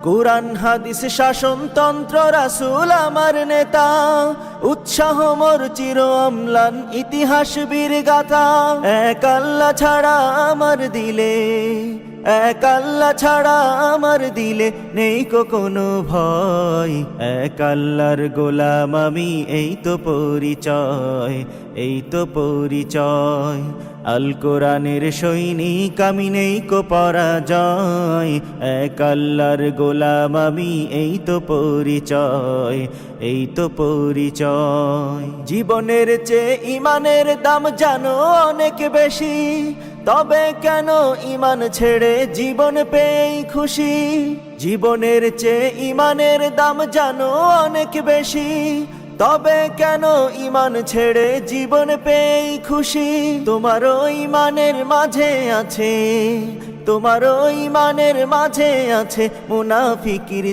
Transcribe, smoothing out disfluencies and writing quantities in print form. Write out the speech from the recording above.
কুরআন হাদিস শাসনতন্ত্র রাসূল আমার নেতা, উৎসাহ মোর চির অম্লান ইতিহাস বীর গাথা। এক আল্লাহ ছাড়া আমার দিলে, এক আল্লাহ ছাড়া আমার দিলে নেই কোনো ভয়। এক আল্লাহর গোলাম আমি, এই তো পরিচয়, এই তো পরিচয়। আল কোরআনের সৈনিক আমি, নেই কো পরাজয়। এক আল্লাহর গোলাম আমি, এই তো পরিচয়, এই তো পরিচয়। জীবনের চেয়ে ইমানের দাম জানো অনেক বেশি, তবে কেন ইমান ছেড়ে জীবন পেয়েই খুশি। জীবনের চেয়ে ইমানের দাম জানো অনেক বেশি, তবে কেন ইমান ছেড়ে জীবন পেয়েই খুশি। তোমারও ইমানের মাঝে আছে, তোমারও ইমানের মাঝে আছে মুনাফিকির